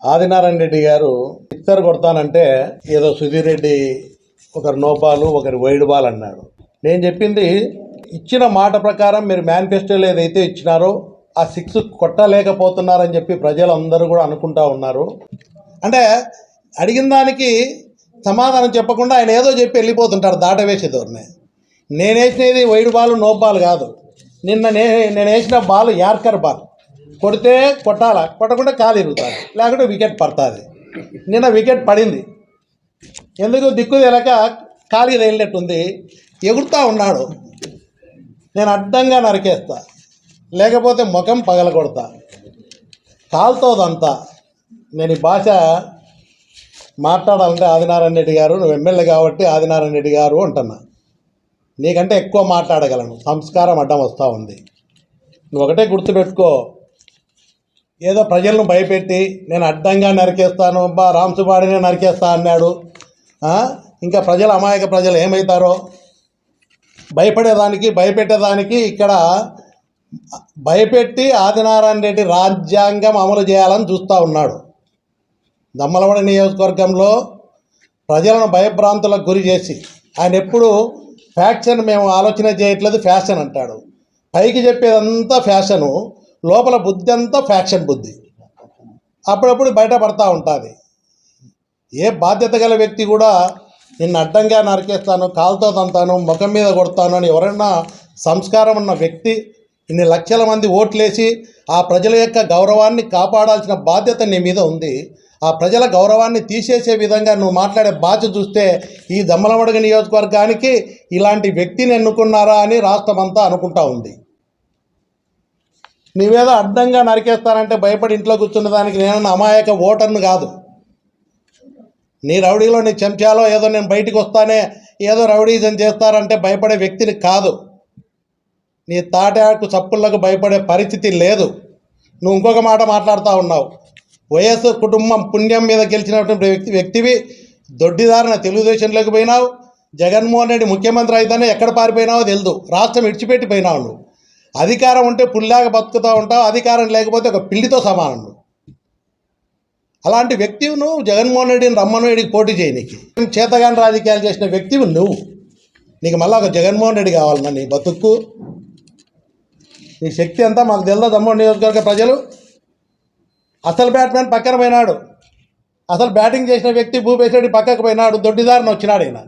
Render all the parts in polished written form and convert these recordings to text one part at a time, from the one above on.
ఆదినారాయణ రెడ్డి గారు సిక్సర్ కొడతానంటే ఏదో సుధీర్ రెడ్డి ఒకరు నోపాలు ఒకరు వైడ్ బాల్ అన్నాడు. నేను చెప్పింది ఇచ్చిన మాట ప్రకారం మీరు మేనిఫెస్టోలో ఏదైతే ఇచ్చినారో ఆ సిక్స్ కొట్టలేకపోతున్నారని చెప్పి ప్రజలందరూ కూడా అనుకుంటా ఉన్నారు. అంటే అడిగిన దానికి సమాధానం చెప్పకుండా ఆయన ఏదో చెప్పి వెళ్ళిపోతుంటారు దాటవేసేదోరిని. నేను వేసినది వైడ్ బాల్ నో బాల్ కాదు. నేను వేసిన బాల్ యార్కర్ బాల్. కొడితే కొట్టాలా, కొట్టకుండా కాలు ఇరుగుతుంది, లేకుంటే వికెట్ పడుతుంది. నిన్న వికెట్ పడింది, ఎందుకు దిక్కు తెలక ఖాళీ తగిలినట్టుంది, ఎగురుతూ ఉన్నాడు. నేను అడ్డంగా నరికేస్తా, లేకపోతే ముఖం పగలగొడతా, కాలుతోదంతా. నేను ఈ భాష మాట్లాడాలంటే ఆదినారాయణ రెడ్డి గారు, నువ్వు ఎమ్మెల్యే కాబట్టి ఆదినారాయణ రెడ్డి గారు అంటున్నా. నీకంటే ఎక్కువ మాట్లాడగలను, సంస్కారం అడ్డం వస్తూ ఉంది. నువ్వు ఒకటే గుర్తుపెట్టుకో, ఏదో ప్రజలను భయపెట్టి నేను అడ్డంగా నరికేస్తాను, రాంసుబాడినే నరికేస్తా అన్నాడు. ఇంకా ప్రజలు, అమాయక ప్రజలు ఏమవుతారో భయపెట్టేదానికి ఇక్కడ భయపెట్టి ఆదినారాయణ రెడ్డి రాజ్యాంగం అమలు చేయాలని చూస్తూ ఉన్నాడు. దమ్మలమడ నియోజకవర్గంలో ప్రజలను భయభ్రాంతులకు గురి చేసి ఆయన ఎప్పుడు ఫ్యాక్షన్ మేము ఆలోచన చేయట్లేదు, ఫ్యాషన్ అంటాడు. పైకి చెప్పేదంతా ఫ్యాషను, లోపల బుద్ధి అంతా ఫ్యాక్షన్ బుద్ధి. అప్పుడప్పుడు బయటపడతా ఉంటుంది. ఏ బాధ్యత గల వ్యక్తి కూడా నిన్ను అడ్డంగా నరికేస్తాను, కాలుతో తంతాను, ముఖం మీద కొడతాను అని ఎవరైనా సంస్కారం ఉన్న వ్యక్తి, ఇన్ని లక్షల మంది ఓట్లేసి ఆ ప్రజల యొక్క గౌరవాన్ని కాపాడాల్సిన బాధ్యత నీ మీద ఉంది. ఆ ప్రజల గౌరవాన్ని తీసేసే విధంగా నువ్వు మాట్లాడే బాధ్యత చూస్తే ఈ దమ్మలమడుగ నియోజకవర్గానికి ఇలాంటి వ్యక్తిని ఎన్నుకున్నారా అని రాష్ట్రమంతా అనుకుంటా ఉంది. నీవేదో అడ్డంగా నరికేస్తానంటే భయపడి ఇంట్లో కూర్చున్న దానికి నేనన్నా అమాయక ఓటర్ను కాదు. నీ రౌడీలో నీ చెంచాలో ఏదో నేను బయటికి వస్తానే ఏదో రౌడీజం చేస్తారంటే భయపడే వ్యక్తిని కాదు. నీ తాటాకు చప్పుళ్లకు భయపడే పరిస్థితి లేదు. నువ్వు ఇంకొక మాట మాట్లాడుతూ ఉన్నావు. వైఎస్ కుటుంబం పుణ్యం మీద గెలిచినటువంటి వ్యక్తివి దొడ్డిదారిన తెలుగుదేశంలోకి పోయినావు. జగన్మోహన్ రెడ్డి ముఖ్యమంత్రి అయితేనే ఎక్కడ పారిపోయినావో తెలుదు, రాష్ట్రం విడిచిపెట్టి పోయినావు. నువ్వు అధికారం ఉంటే పుల్లాగా బతుకుతూ ఉంటావు, అధికారం లేకపోతే ఒక పిల్లితో సమానం. అలాంటి వ్యక్తివి నువ్వు. జగన్మోహన్ రెడ్డిని రమ్మనోడికి పోటీ చేయి. నీకు చేతగాని రాజకీయాలు చేసిన వ్యక్తివి నువ్వు. నీకు మళ్ళీ ఒక జగన్మోహన్ రెడ్డి కావాలన్నా నీ బతుక్కు? నీ శక్తి అంతా మాకు తెలుదా? దమ్మోడి నియోజకవర్గ ప్రజలు. అసలు బ్యాట్స్మెన్ పక్కన పోయినాడు, అసలు బ్యాటింగ్ చేసిన వ్యక్తి భూపేశ్ రెడ్డి పక్కకు పోయినాడు, దొడ్డిదారిని వచ్చినాడు. ఆయన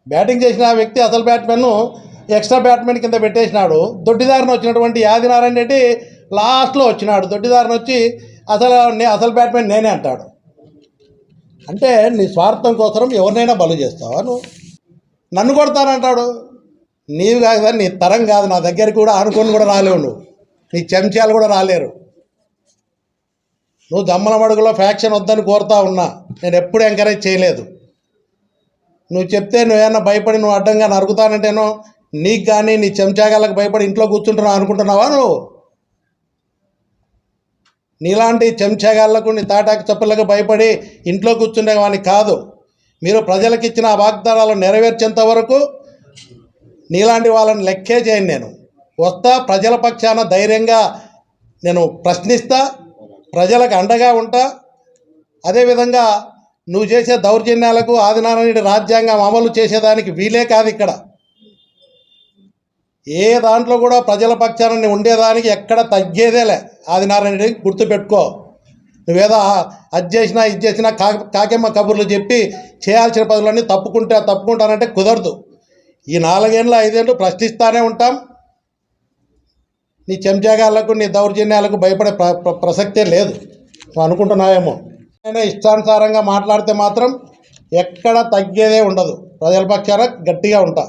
బ్యాటింగ్ చేసిన వ్యక్తి అసలు బ్యాట్స్మెన్ను ఎక్స్ట్రా బ్యాట్స్మెన్ కింద పెట్టేసినాడు. దొడ్డిదారిని వచ్చినటువంటి ఆదినారాయణ రెడ్డి లాస్ట్లో వచ్చినాడు. దొడ్డిదారిని వచ్చి అసలు బ్యాట్స్మెన్ నేనే అంటాడు. అంటే నీ స్వార్థం కోసం ఎవరినైనా బలు చేస్తావా నువ్వు? నన్ను కొడతానంటాడు. నీవు కాదు, నీ తరం కాదు. నా దగ్గరికి కూడా అనుకొని కూడా రాలేవు నువ్వు. నీ చెంచాలు కూడా రాలేరు. నువ్వు దమ్మలమడుగులో ఫ్యాక్షన్ వద్దని కోరుతా ఉన్నా, నేను ఎప్పుడు ఎంకరేజ్ చేయలేదు. నువ్వు చెప్తే నువ్వేమన్నా భయపడి నువ్వు అడ్డంగా నరుకుతానంటేనో నీకు కానీ నీ చెంచాగాళ్ళకి భయపడి ఇంట్లో కూర్చుంటున్నావు అనుకుంటున్నావా నువ్వు? నీలాంటి చెంచాగాళ్లకు, నీ తాటాకు చప్పులకు భయపడి ఇంట్లో కూర్చునే వాడిని కాదు. మీరు ప్రజలకు ఇచ్చిన ఆ వాగ్దానాలు నెరవేర్చేంత వరకు నీలాంటి వాళ్ళని లెక్కే చేయను. నేను వస్తా, ప్రజల పక్షాన ధైర్యంగా నేను ప్రశ్నిస్తా, ప్రజలకు అండగా ఉంటా. అదేవిధంగా నువ్వు చేసే దౌర్జన్యాలకు ఆదినారాయణ రాజ్యాంగం అమలు చేసేదానికి వీలే కాదు. ఇక్కడ ఏ దాంట్లో కూడా ప్రజల పక్షాన ఉండేదానికి ఎక్కడ తగ్గేదేలే. ఆదినారాయణ రెడ్డి గుర్తుపెట్టుకో. నువ్వేదో అది చేసినా ఇది చేసినా కాకెమ్మ కబుర్లు చెప్పి చేయాల్సిన పనులన్నీ తప్పుకుంటానంటే కుదరదు. ఈ 4 ఏళ్ళు 5 ఏళ్ళు ప్రశ్నిస్తూనే ఉంటాం. నీ చెంచాగాళ్లకు, నీ దౌర్జన్యాలకు భయపడే ప్రసక్తే లేదు. నువ్వు అనుకుంటున్నావేమో. నేను ఇష్టానుసారంగా మాట్లాడితే మాత్రం ఎక్కడ తగ్గేదే ఉండదు. ప్రజల పక్షాన గట్టిగా ఉంటా.